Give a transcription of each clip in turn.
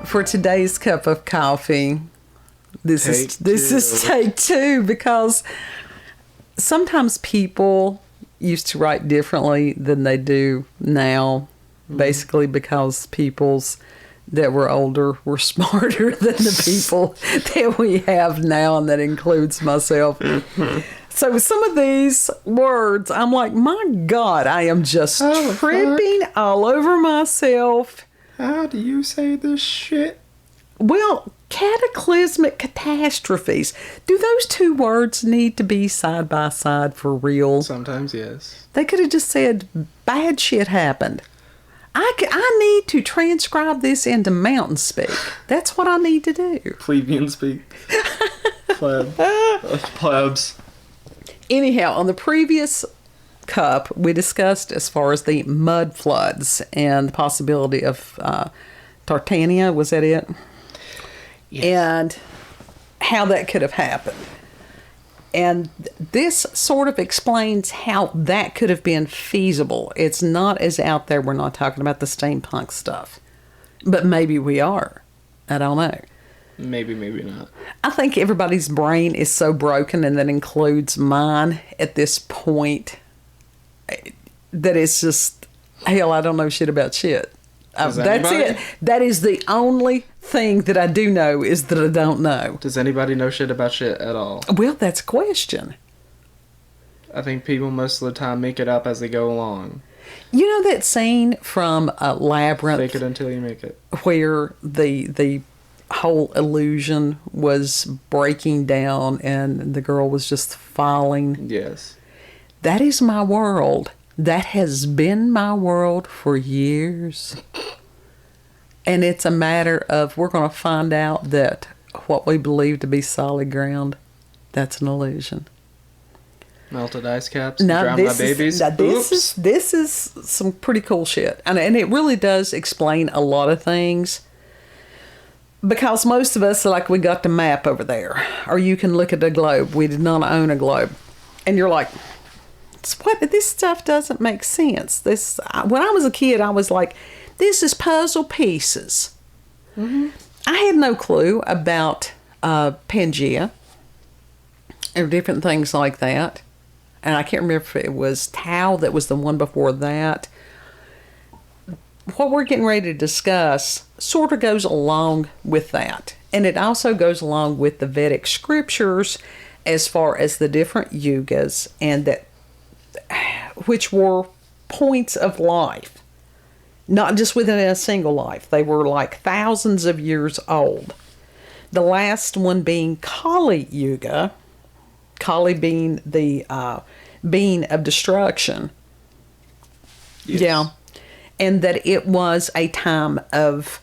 for today's cup of coffee, this is take two, because sometimes people used to write differently than they do now, basically because people's that were older were smarter than the people that we have now, and that includes myself. So some of these words, I'm like, my God, I am just tripping all over myself. How do you say this shit? Well, cataclysmic catastrophes. Do those two words need to be side by side for real? Sometimes, yes. They could have just said, bad shit happened. I need to transcribe this into mountain speak. That's what I need to do. Plebeian speak. Plebs. Anyhow, on the previous cup, we discussed as far as the mud floods and the possibility of Tartania. Was that it? Yes. And how that could have happened. And this sort of explains how that could have been feasible. It's not as out there. We're not talking about the steampunk stuff. But maybe we are. I don't know. Maybe not. I think everybody's brain is so broken, and that includes mine at this point, that it's just, hell, I don't know shit about shit. That's it. That is the only thing that I do know, is that I don't know. Does anybody know shit about shit at all? Well, that's a question. I think people most of the time make it up as they go along. You know that scene from Labyrinth? Fake it until you make it. Where the whole illusion was breaking down and the girl was just falling? Yes. That is my world. That has been my world for years. And it's a matter of, we're going to find out that what we believe to be solid ground, that's an illusion. Melted ice caps, drown my babies. This is some pretty cool shit. And it really does explain a lot of things. Because most of us, like, we got the map over there. Or you can look at the globe. We did not own a globe. And you're like, what? This stuff doesn't make sense. When I was a kid, I was like, this is puzzle pieces. Mm-hmm. I had no clue about Pangea or different things like that. And I can't remember if it was Tau that was the one before that. What we're getting ready to discuss sort of goes along with that. And it also goes along with the Vedic scriptures as far as the different yugas, and that which were points of life. Not just within a single life. They were like thousands of years old. The last one being Kali Yuga. Kali being the being of destruction. Yes. Yeah. And that it was a time of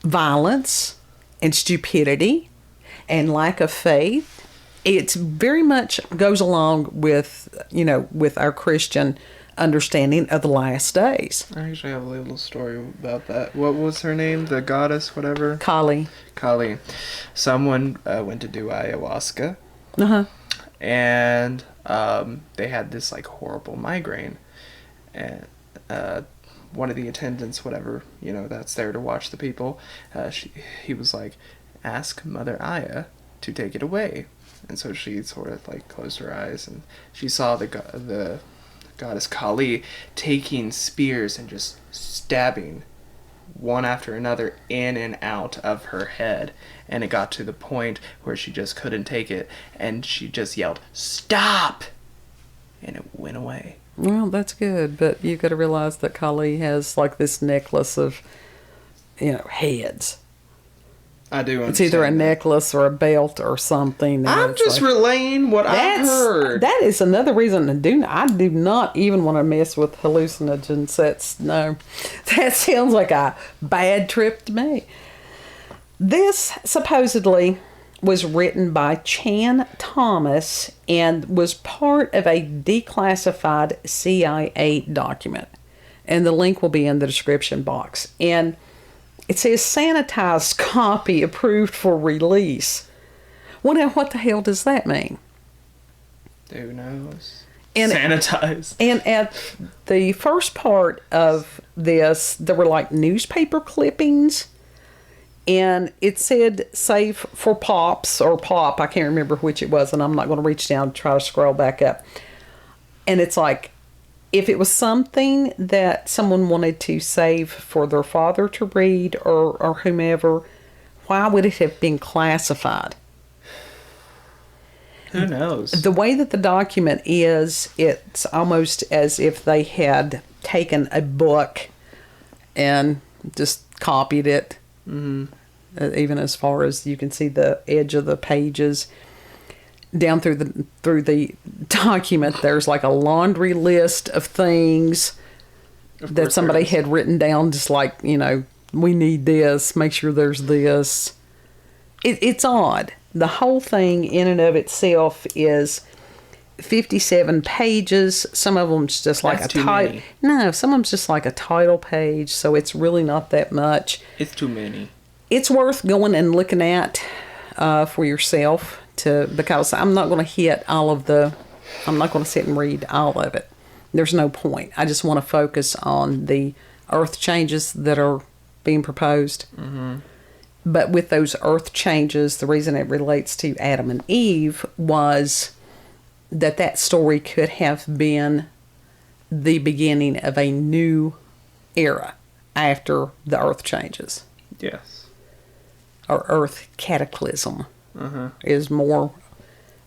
violence and stupidity and lack of faith. It very much goes along with, with our Christian understanding of the last days. I actually have a little story about that. What was her name? The goddess, whatever? Kali. Someone went to do ayahuasca. Uh-huh. And they had this, like, horrible migraine. And one of the attendants, whatever, that's there to watch the people, he was like, ask Mother Aya to take it away. And so she sort of, like, closed her eyes, and she saw the goddess Kali taking spears and just stabbing one after another in and out of her head. And it got to the point where she just couldn't take it, and she just yelled, "Stop!" And it went away. Well, that's good, but you've got to realize that Kali has, like, this necklace of, heads. I do understand. It's either a necklace or a belt or something. I'm just relaying what I've heard. That is another reason I do not even want to mess with hallucinogens. That sounds like a bad trip to me. This supposedly was written by Chan Thomas and was part of a declassified CIA document. And the link will be in the description box. And it says sanitized copy approved for release. Well, now, what the hell does that mean? Who knows? Sanitized. And at the first part of this, there were like newspaper clippings. And it said save for pops or pop. I can't remember which it was, and I'm not going to reach down and try to scroll back up. And it's like, if it was something that someone wanted to save for their father to read or whomever, why would it have been classified? Who knows? The way that the document is, it's almost as if they had taken a book and just copied it. Mm-hmm. Even as far as you can see the edge of the pages. Down through the document, there's like a laundry list of things that somebody had written down, just like, you know, we need this, make sure there's this. It's odd. The whole thing in and of itself is 57 pages. Some of them's just like That's a title. No, some of them's just like a title page, so it's really not that much. It's too many. It's worth going and looking at for yourself, because I'm not going to hit all of I'm not going to sit and read all of it. There's no point. I just want to focus on the earth changes that are being proposed. Mm-hmm. But with those earth changes, the reason it relates to Adam and Eve was that story could have been the beginning of a new era after the earth changes. Yes. Or earth cataclysm is more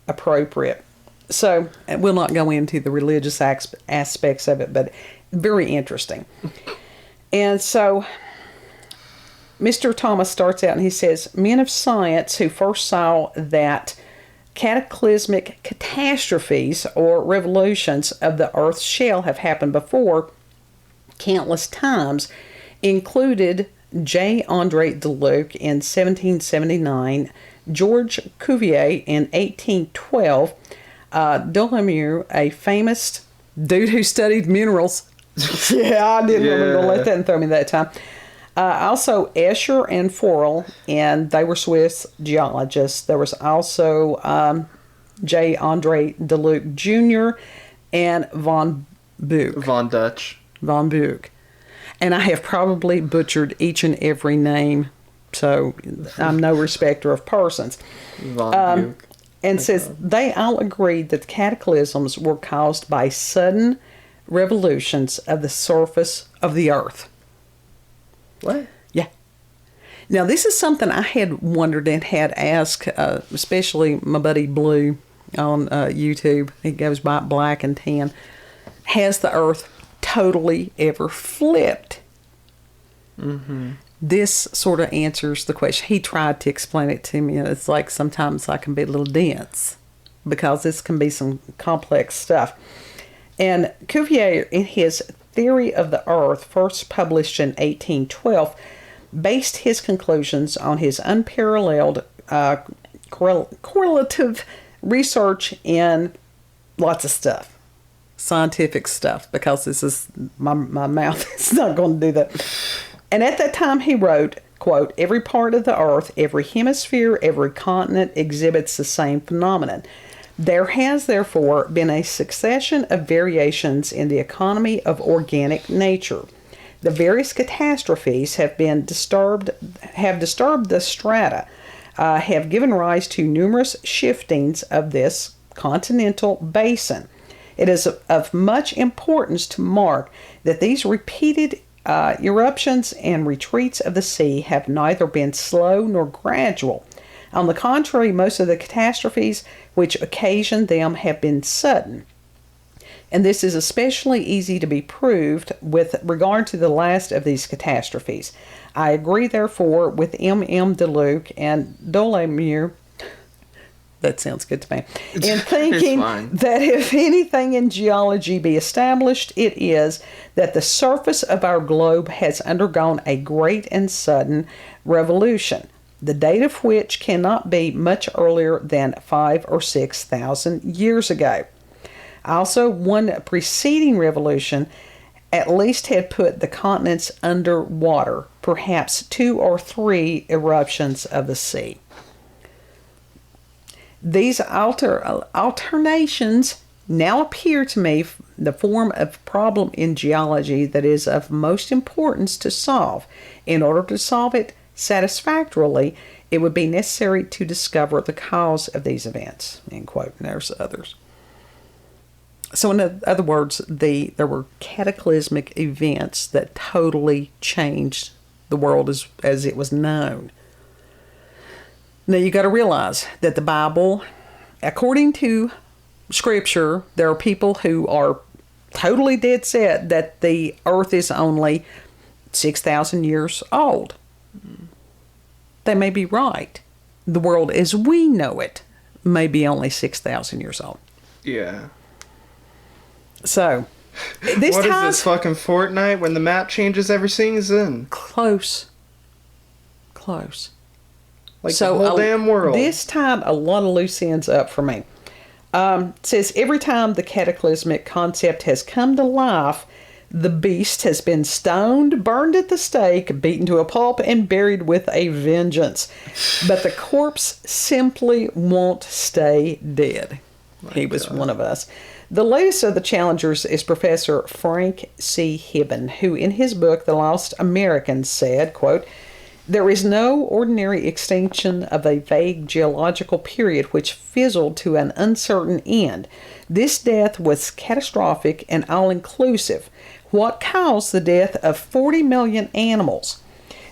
appropriate. So we'll not go into the religious aspects of it, but very interesting. And so Mr. Thomas starts out and he says, men of science who first saw that cataclysmic catastrophes or revolutions of the Earth's shell have happened before countless times included J. Andre Deluc in 1779, George Cuvier in 1812, Dolomieu, a famous dude who studied minerals. Yeah, I didn't want to let that throw me that time. Also Escher and Forel, and they were Swiss geologists. There was also J. Andre Deluc Jr. and von Buch. Von Dutch. Von Buch. And I have probably butchered each and every name, so I'm no respecter of persons. Von Buch. And says they all agreed that the cataclysms were caused by sudden revolutions of the surface of the earth. What? Yeah. Now, this is something I had wondered and had asked, especially my buddy Blue on YouTube. He goes by Black and Tan. Has the earth totally ever flipped? Mm-hmm. This sort of answers the question. He tried to explain it to me, and it's like sometimes I can be a little dense because this can be some complex stuff. And Cuvier, in his Theory of the Earth, first published in 1812, based his conclusions on his unparalleled correlative research in lots of stuff. Scientific stuff, because this is, my mouth is not going to do that. And at that time he wrote, quote, every part of the earth, every hemisphere, every continent exhibits the same phenomenon. There has, therefore, been a succession of variations in the economy of organic nature. The various catastrophes have disturbed the strata, have given rise to numerous shiftings of this continental basin. It is of much importance to mark that these repeated eruptions and retreats of the sea have neither been slow nor gradual. On the contrary, most of the catastrophes which occasioned them have been sudden. And this is especially easy to be proved with regard to the last of these catastrophes. I agree, therefore, with M. Deluc and Dolomieu, that sounds good to me, in thinking that if anything in geology be established, it is that the surface of our globe has undergone a great and sudden revolution, the date of which cannot be much earlier than 5,000 or 6,000 years ago. Also, one preceding revolution at least had put the continents under water, perhaps 2 or 3 eruptions of the sea. These alternations now appear to me the form of problem in geology that is of most importance to solve. In order to solve it satisfactorily, it would be necessary to discover the cause of these events, end quote. And there's others. So in other words, there were cataclysmic events that totally changed the world as it was known. Now you got to realize that the Bible, according to Scripture, there are people who are totally dead set that the earth is only 6,000 years old. They may be right. The world as we know it may be only 6,000 years old. Yeah. So, What is this, fucking Fortnite when the map changes every season? Close. Like so the whole damn world. This tied a lot of loose ends up for me. It says, every time the cataclysmic concept has come to life, the beast has been stoned, burned at the stake, beaten to a pulp, and buried with a vengeance. But the corpse simply won't stay dead. He was one of us. The latest of the challengers is Professor Frank C. Hibben, who in his book, The Lost Americans, said, quote, there is no ordinary extinction of a vague geological period which fizzled to an uncertain end. This death was catastrophic and all-inclusive. What caused the death of 40 million animals?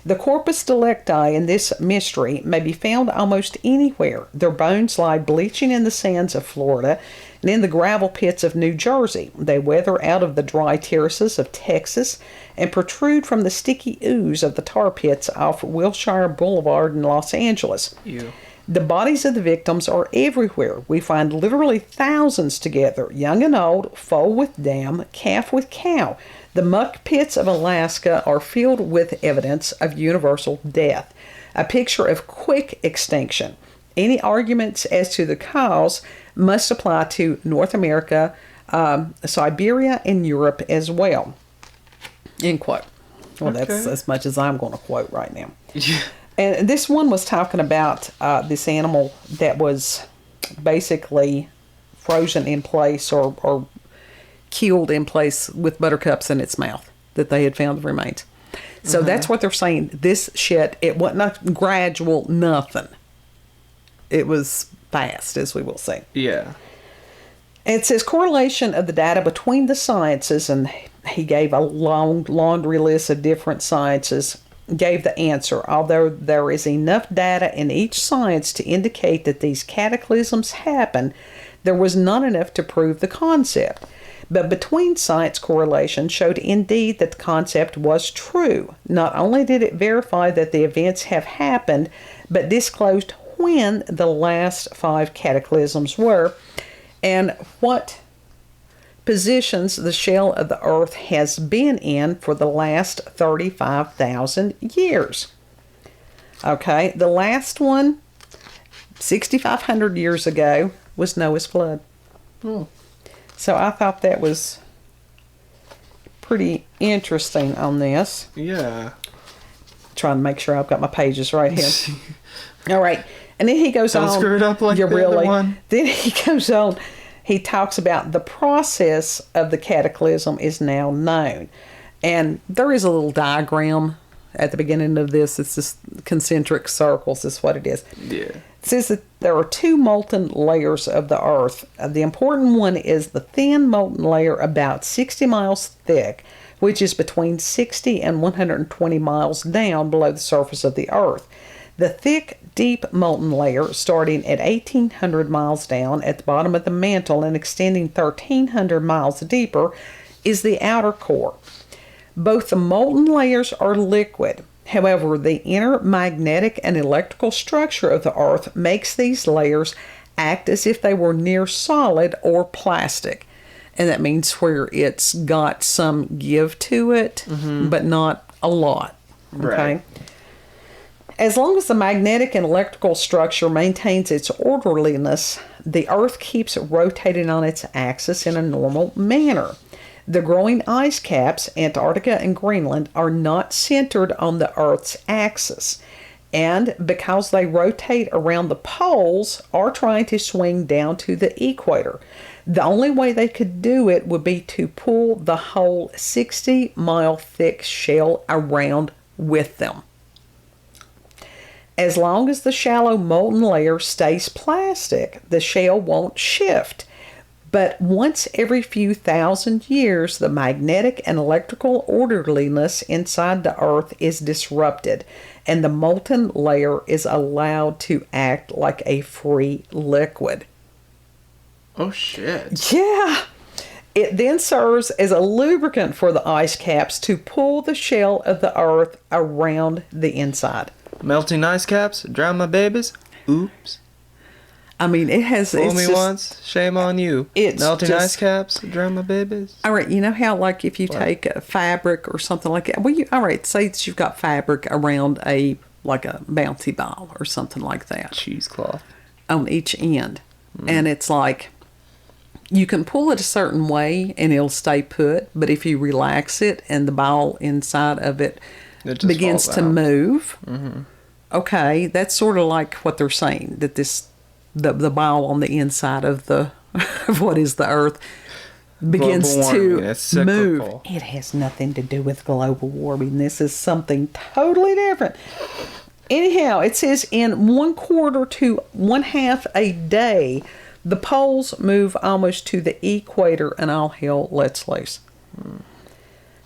The corpus delicti in this mystery may be found almost anywhere. Their bones lie bleaching in the sands of Florida and in the gravel pits of New Jersey. They weather out of the dry terraces of Texas and protrude from the sticky ooze of the tar pits off Wilshire Boulevard in Los Angeles. Ew. The bodies of the victims are everywhere. We find literally thousands together, young and old, foal with dam, calf with cow. The muck pits of Alaska are filled with evidence of universal death, a picture of quick extinction. Any arguments as to the cause must apply to North America, Siberia, and Europe as well. End quote. Well, okay. That's as much as I'm going to quote right now. Yeah. And this one was talking about this animal that was basically frozen in place or killed in place with buttercups in its mouth, that they had found the remains. So that's what they're saying. This shit, it wasn't not gradual, nothing. It was fast, as we will see. Yeah. It says correlation of the data between the sciences, and he gave a long laundry list of different sciences, gave the answer. Although there is enough data in each science to indicate that these cataclysms happen, there was not enough to prove the concept. But between science correlation showed indeed that the concept was true. Not only did it verify that the events have happened, but disclosed when the last 5 cataclysms were and what positions the shell of the earth has been in for the last 35,000 years. Okay, the last one, 6,500 years ago, was Noah's flood. So I thought that was pretty interesting on this. Yeah. Trying to make sure I've got my pages right here. All right. And then he goes on. Don't screw it up like the other one. Then he goes on. He talks about the process of the cataclysm is now known. And there is a little diagram at the beginning of this. It's just concentric circles is what it is. Yeah. It says that there are 2 molten layers of the earth. The important one is the thin molten layer about 60 miles thick, which is between 60 and 120 miles down below the surface of the earth. The thick, deep molten layer, starting at 1,800 miles down at the bottom of the mantle and extending 1,300 miles deeper, is the outer core. Both the molten layers are liquid. However, the inner magnetic and electrical structure of the earth makes these layers act as if they were near solid or plastic. And that means where it's got some give to it, but not a lot. Okay. Right. As long as the magnetic and electrical structure maintains its orderliness, the earth keeps rotating on its axis in a normal manner. The growing ice caps, Antarctica and Greenland, are not centered on the Earth's axis, and because they rotate around the poles, are trying to swing down to the equator. The only way they could do it would be to pull the whole 60-mile thick shell around with them. As long as the shallow molten layer stays plastic, the shell won't shift. But once every few thousand years, the magnetic and electrical orderliness inside the Earth is disrupted, and the molten layer is allowed to act like a free liquid. Oh, shit. Yeah. It then serves as a lubricant for the ice caps to pull the shell of the Earth around the inside. Melting ice caps, drown my babies. Oops. I mean, it has... Fool me once, shame on you. Melting ice caps, drown my babies. All right, you know how, like, if you take a fabric or something like that... Well, all right, say that you've got fabric around a bouncy ball or something like that. Cheesecloth. On each end. And it's like... You can pull it a certain way and it'll stay put, but if you relax it and the ball inside of it begins to move, okay, that's sort of like what they're saying, that the ball on the inside of of what is the Earth begins to move. It has nothing to do with global warming. This is something totally different. Anyhow, it says in 1/4 to 1/2 a day, the poles move almost to the equator and all hell lets loose.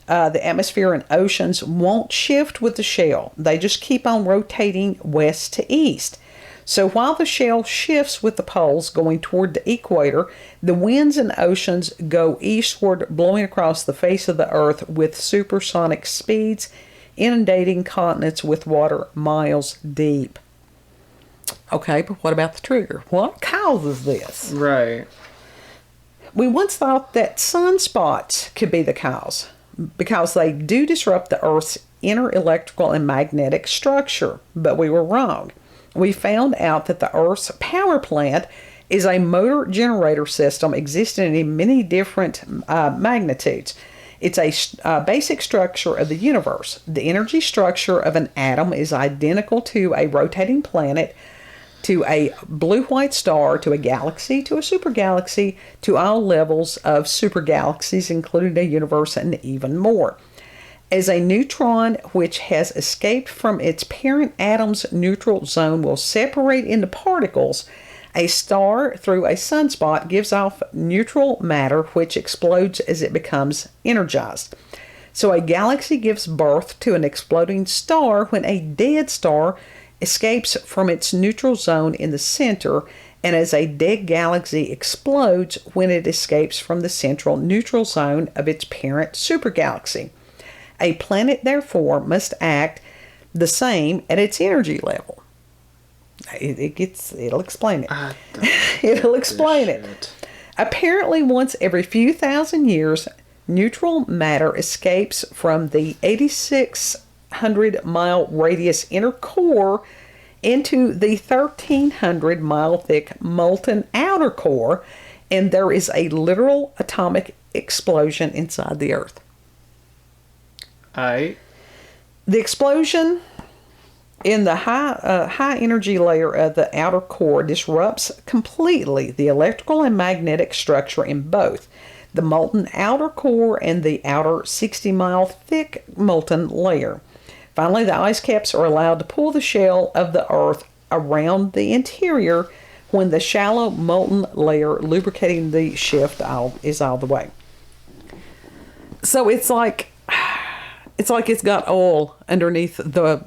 The atmosphere and oceans won't shift with the shell. They just keep on rotating west to east. So while the shell shifts with the poles going toward the equator, the winds and oceans go eastward, blowing across the face of the Earth with supersonic speeds, inundating continents with water miles deep. Okay, but what about the trigger? What causes this? Right. We once thought that sunspots could be the cause because they do disrupt the Earth's inner electrical and magnetic structure, but we were wrong. We found out that the Earth's power plant is a motor generator system existing in many different magnitudes. It's a basic structure of the universe. The energy structure of an atom is identical to a rotating planet, to a blue-white star, to a galaxy, to a supergalaxy, to all levels of supergalaxies, including the universe, and even more. As a neutron which has escaped from its parent atom's neutral zone will separate into particles, a star through a sunspot gives off neutral matter which explodes as it becomes energized. So a galaxy gives birth to an exploding star when a dead star escapes from its neutral zone in the center, and as a dead galaxy explodes when it escapes from the central neutral zone of its parent supergalaxy. A planet, therefore, must act the same at its energy level. It'll explain it. It'll explain it. Apparently, once every few thousand years, neutral matter escapes from the 8,600-mile radius inner core into the 1,300-mile thick molten outer core, and there is a literal atomic explosion inside the Earth. The explosion in the high energy layer of the outer core disrupts completely the electrical and magnetic structure in both the molten outer core and the outer 60-mile thick molten layer. Finally, the ice caps are allowed to pull the shell of the Earth around the interior when the shallow molten layer lubricating the shift is all the way. So it's like it's got oil underneath the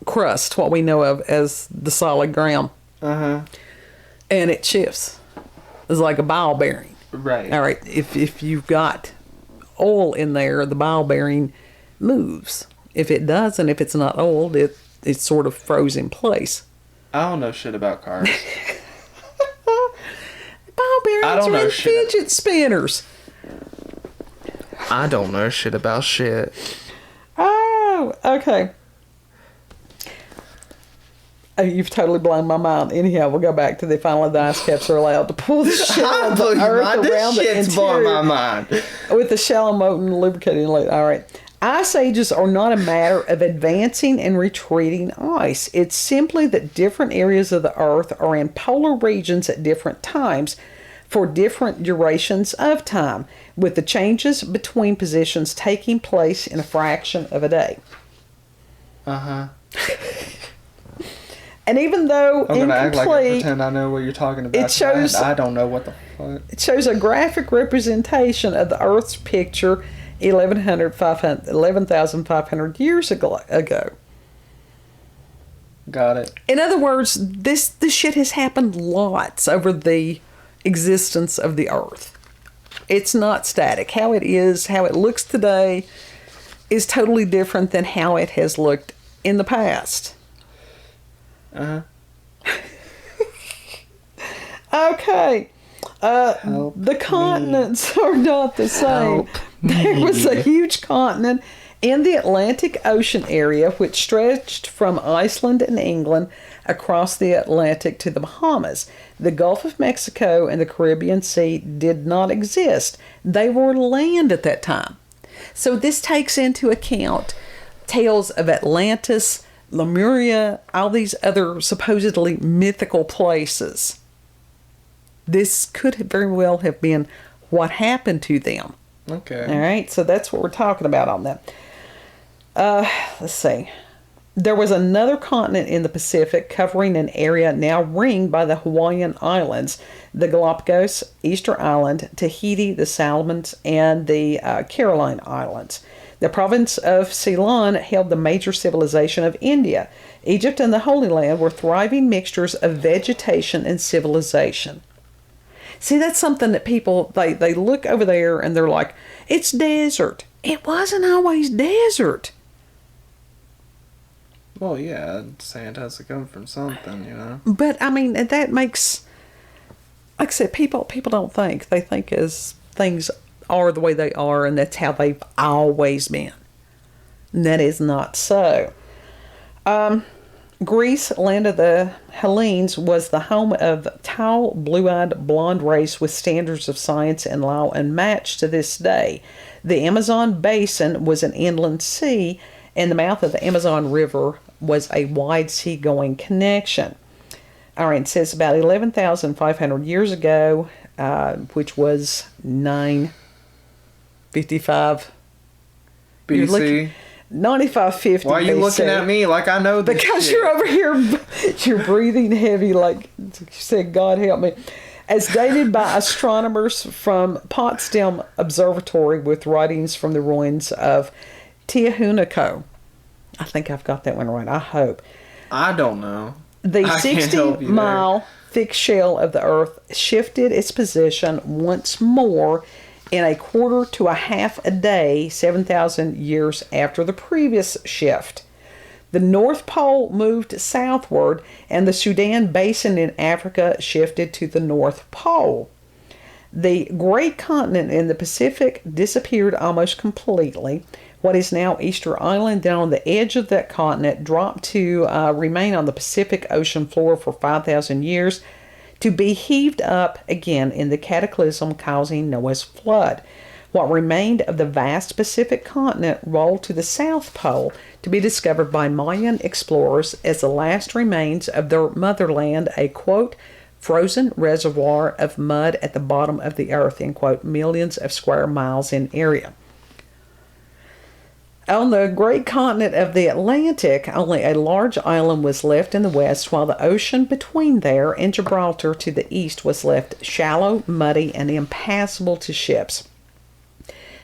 crust, what we know of as the solid ground. And it shifts. It's like a ball bearing. Right. All right. If you've got oil in there, the ball bearing moves. If it doesn't, if it's not oiled, it's sort of froze in place. I don't know shit about cars. Ball bearings are in fidget spinners. I don't know shit about shit. Oh, okay. You've totally blown my mind. Anyhow, we'll go back to the ice caps are allowed to pull the shell of the Earth around the interior blowing my mind. with the shallow molten lubricating layer. All right. Ice ages are not a matter of advancing and retreating ice. It's simply that different areas of the Earth are in polar regions at different times for different durations of time, with the changes between positions taking place in a fraction of a day. And even though I'm gonna act like I incomplete, pretend I know what you're talking about. it shows- I don't know what the fuck. it shows a graphic representation of the Earth's picture 11,500 years ago. Got it. In other words, this shit has happened lots over the existence of the Earth. It's not static. How it is, how it looks today, is totally different than how it has looked in the past. Okay. The continents are not the same. There was a huge continent in the Atlantic Ocean area which stretched from Iceland and England across the Atlantic to the Bahamas. The Gulf of Mexico and the Caribbean Sea did not exist. They were land at that time. So this takes into account tales of Atlantis, Lemuria, all these other supposedly mythical places. This could very well have been what happened to them. Okay. All right, so that's what we're talking about on that. Let's see. There was another continent in the Pacific covering an area now ringed by the Hawaiian Islands, the Galapagos, Easter Island, Tahiti, the Solomons, and the Caroline Islands. The province of Ceylon held the major civilization of India. Egypt and the Holy Land were thriving mixtures of vegetation and civilization. See, that's something that people, they look over there and they're like, it's desert. It wasn't always desert. Well, yeah, sand has to come from something, you know. But I mean, that makes, like I said, people don't think. They think as things are the way they are, and that's how they've always been. And that is not so. Greece, land of the Hellenes, was the home of tall, blue-eyed, blonde race with standards of science and law unmatched to this day. The Amazon basin was an inland sea, and the mouth of the Amazon River was a wide seagoing connection. All right, it says about 11,500 years ago, which was 955 BC. 9550 Why are you BC. looking at me like I know this Because shit? you're over here, you're breathing heavy like you said, God help me. As dated by astronomers from Potsdam Observatory with writings from the ruins of Tiahuanaco. I think I've got that one right, I hope. I don't know. The I can't help you 60-mile thick shell of the Earth shifted its position once more in a quarter to a half a day, 7,000 years after the previous shift. The North Pole moved southward, and the Sudan Basin in Africa shifted to the North Pole. The great continent in the Pacific disappeared almost completely. What is now Easter Island, down on the edge of that continent, dropped to remain on the Pacific Ocean floor for 5,000 years, to be heaved up again in the cataclysm causing Noah's flood. What remained of the vast Pacific continent rolled to the South Pole, to be discovered by Mayan explorers as the last remains of their motherland, a, quote, frozen reservoir of mud at the bottom of the earth, end quote, millions of square miles in area. On the great continent of the Atlantic, only a large island was left in the west, while the ocean between there and Gibraltar to the east was left shallow, muddy, and impassable to ships.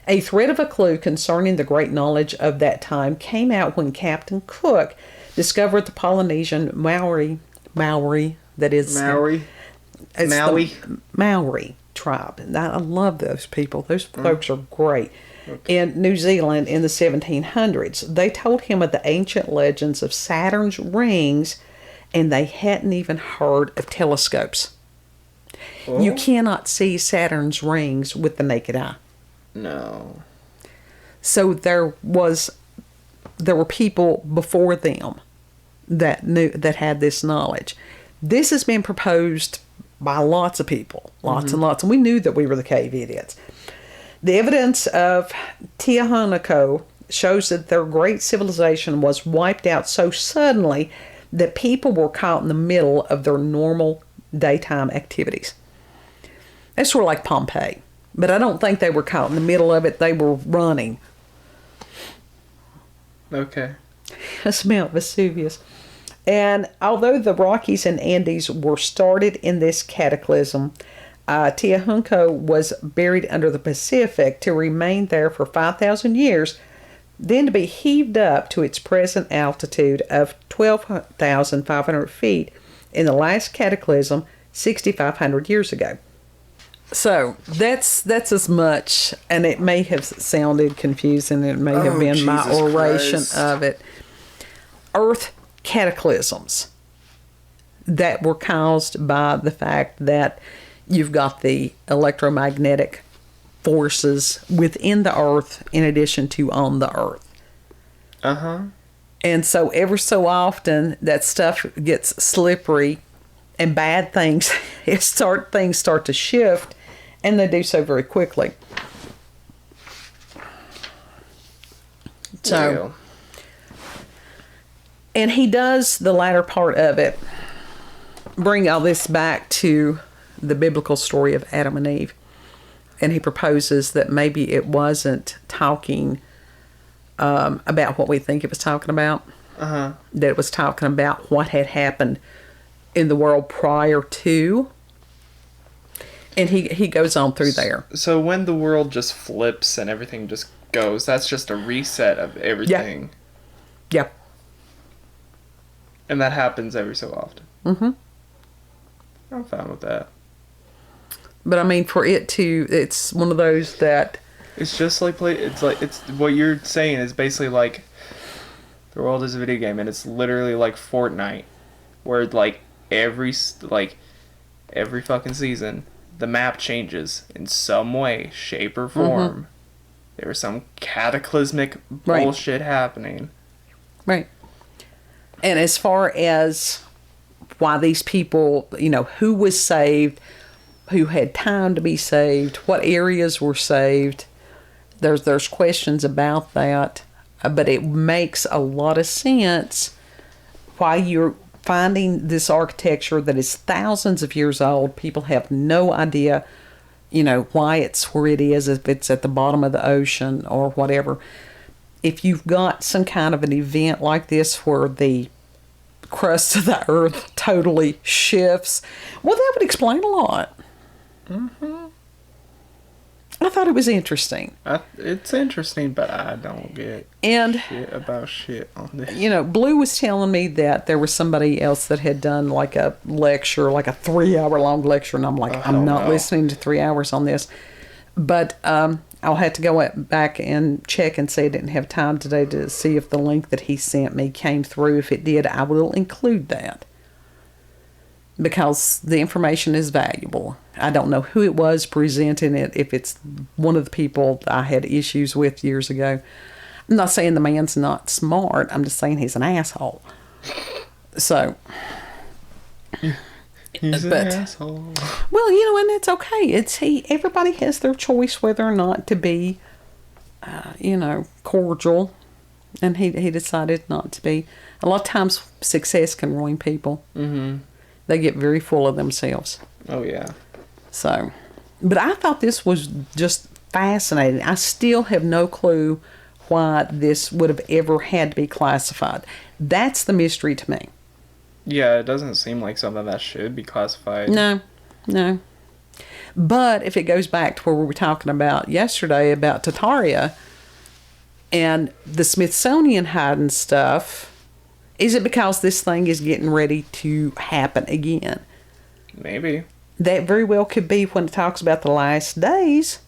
A thread of a clue concerning the great knowledge of that time came out when Captain Cook discovered the Polynesian Maori, that is... Maori? It's Maui? the Maori tribe. And I love those people. Those folks are great. Okay. In New Zealand in the 1700s. They told him of the ancient legends of Saturn's rings, and they hadn't even heard of telescopes. Oh. You cannot see Saturn's rings with the naked eye. No. So there were people before them that had this knowledge. This has been proposed by lots of people, lots and lots, and we knew that we were the cave idiots. The evidence of Tiahuanaco shows that their great civilization was wiped out so suddenly that people were caught in the middle of their normal daytime activities. That's sort of like Pompeii, but I don't think they were caught in the middle of it. They were running. Okay. I smell Vesuvius. And although the Rockies and Andes were started in this cataclysm, Tiahunco was buried under the Pacific to remain there for 5,000 years, then to be heaved up to its present altitude of 12,500 feet in the last cataclysm 6,500 years ago. So that's as much, and it may have sounded confusing. It may have been my oration of it. Earth cataclysms that were caused by the fact that you've got the electromagnetic forces within the earth in addition to on the earth. And so ever so often that stuff gets slippery and bad things start to shift, and they do so very quickly. So, and he does the latter part of it bring all this back to the biblical story of Adam and Eve. And he proposes that maybe it wasn't talking about what we think it was talking about. That it was talking about what had happened in the world prior to. And he goes on through there. So when the world just flips and everything just goes, that's just a reset of everything. Yeah. And that happens every so often. I'm fine with that. But I mean, for it to, it's one of those that... It's just like, it's what you're saying is basically like, the world is a video game, and it's literally like Fortnite, where like every fucking season, the map changes in some way, shape, or form. There was some cataclysmic bullshit happening. Right. And as far as why these people, who was saved, who had time to be saved, what areas were saved, there's questions about that. But it makes a lot of sense why you're finding this architecture that is thousands of years old. People have no idea, why it's where it is, if it's at the bottom of the ocean or whatever. If you've got some kind of an event like this where the crust of the earth totally shifts, well, that would explain a lot. I thought it was interesting. It's interesting, but I don't get shit about shit on this. Blue was telling me that there was somebody else that had done like a lecture, like a 3-hour-long lecture, and I'm like, I'm not listening to 3 hours on this. But I'll have to go back and check and see. I didn't have time today to see if the link that he sent me came through. If it did, I will include that, because the information is valuable. I don't know who it was presenting it, if it's one of the people I had issues with years ago. I'm not saying the man's not smart. I'm just saying he's an asshole. So. He's an asshole. Well, and it's okay. Everybody has their choice whether or not to be, cordial. And he decided not to be. A lot of times success can ruin people. They get very full of themselves. Oh, yeah. So, but I thought this was just fascinating. I still have no clue why this would have ever had to be classified. That's the mystery to me. Yeah, it doesn't seem like something that should be classified. No. But if it goes back to where we were talking about yesterday about Tartaria and the Smithsonian hiding stuff, is it because this thing is getting ready to happen again? Maybe. That very well could be when it talks about the last days.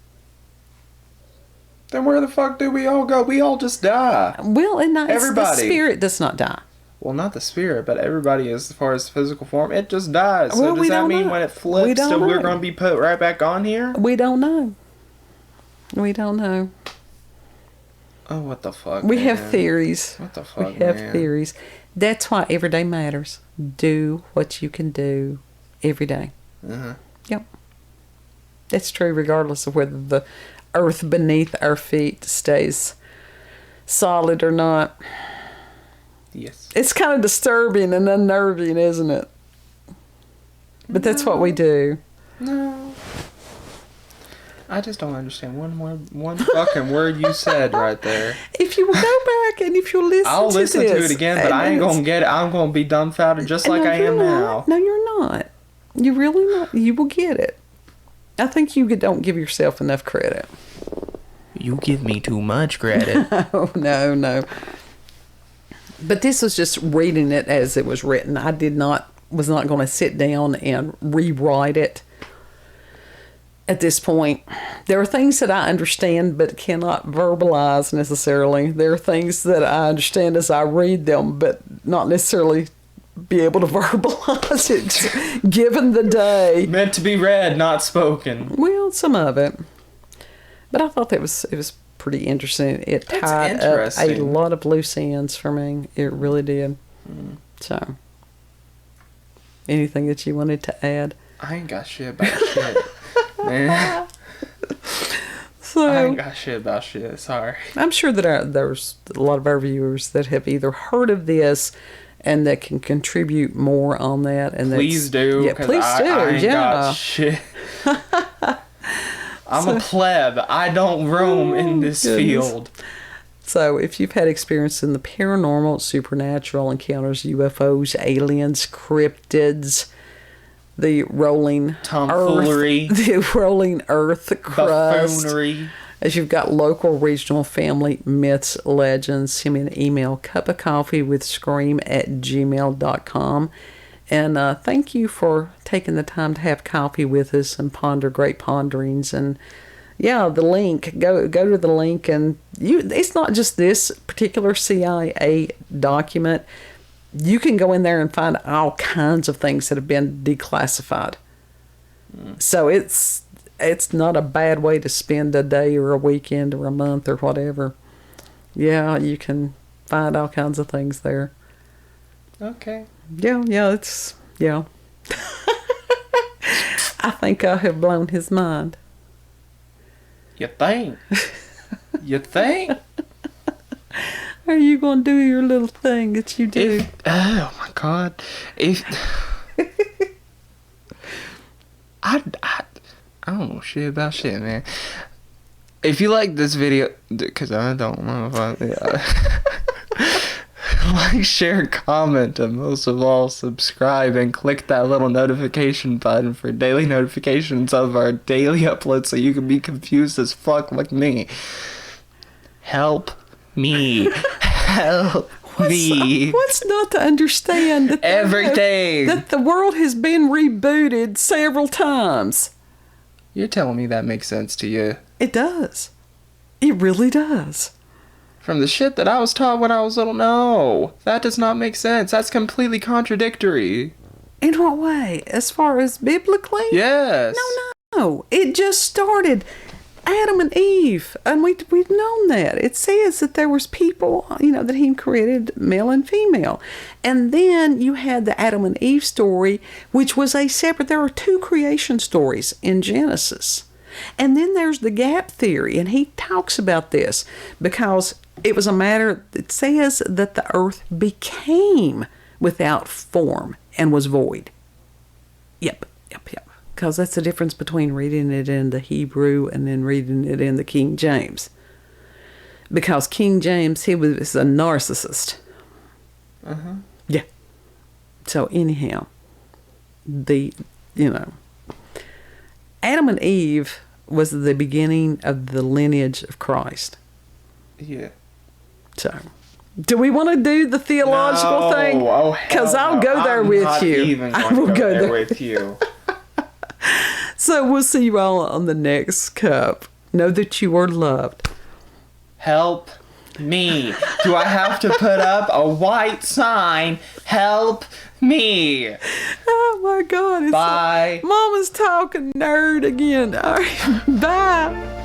Then where the fuck do we all go? We all just die. Well, and everybody. The spirit does not die. Well, not the spirit, but everybody, as far as physical form, it just dies. So does that mean when it flips, we're going to be put right back on here? We don't know. Oh, what the fuck, We have theories. What the fuck, We have theories. That's why every day matters. Do what you can do every day. Yep. That's true regardless of whether the earth beneath our feet stays solid or not. Yes. It's kind of disturbing and unnerving, isn't it? But that's what we do. No. I just don't understand one fucking word you said right there. If you will go back and if you'll listen I'll to listen this, to it again, but I ain't gonna get it. I'm gonna be dumbfounded just like I am now. No, you're not. You really not. You will get it. I think you don't give yourself enough credit. You give me too much credit. No. But this was just reading it as it was written. I was not going to sit down and rewrite it at this point. There are things that I understand but cannot verbalize necessarily. There are things that I understand as I read them, but not necessarily be able to verbalize it given the day. Meant to be read, not spoken. Well, some of it. But I thought it was pretty interesting. It tied up a lot of loose ends for me. It really did. So, anything that you wanted to add? I ain't got shit about shit, man. So, I ain't got shit about shit. Sorry. I'm sure that there's a lot of our viewers that have either heard of this and that can contribute more on that. And please do. Yeah, please do. I ain't got shit. I'm a pleb. I don't roam in this field. So if you've had experience in the paranormal, supernatural encounters, UFOs, aliens, cryptids, the rolling tomfoolery, the rolling earth crust, buffoonery, as you've got local, regional, family, myths, legends, send me an email, cupofcoffeewithscream@gmail.com. And thank you for taking the time to have coffee with us and ponder great ponderings. And yeah, the link, go to the link, and it's not just this particular CIA document. You can go in there and find all kinds of things that have been declassified. So it's not a bad way to spend a day or a weekend or a month or whatever. Yeah, you can find all kinds of things there. Okay. Yeah, yeah. I think I have blown his mind. You think? You think? Are you going to do your little thing that you do? Oh my God. I don't know shit about shit, man. If you like this video, because I don't know if like, share, comment, and most of all, subscribe and click that little notification button for daily notifications of our daily uploads so you can be confused as fuck like me. Help me. Help me. What's not to understand? That everything. That the world has been rebooted several times. You're telling me that makes sense to you? It does. It really does. From the shit that I was taught when I was little, no. That does not make sense. That's completely contradictory. In what way? As far as biblically? Yes. No. It just started Adam and Eve. And we've known that. It says that there was people, that he created male and female. And then you had the Adam and Eve story, which was there are two creation stories in Genesis. And then there's the gap theory, and he talks about this because it was a matter that says that the earth became without form and was void. Yep. Because that's the difference between reading it in the Hebrew and then reading it in the King James. Because King James, he was a narcissist. Uh-huh. Yeah. So anyhow, Adam and Eve was the beginning of the lineage of Christ. Yeah. So, do we want to do the theological thing? Because I'll go there with you. I will go there with you. So we'll see you all on the next cup. Know that you are loved. Help me. Do I have to put up a white sign? Help me. Oh my God. Bye. Mama's talking nerd again. All right. Bye.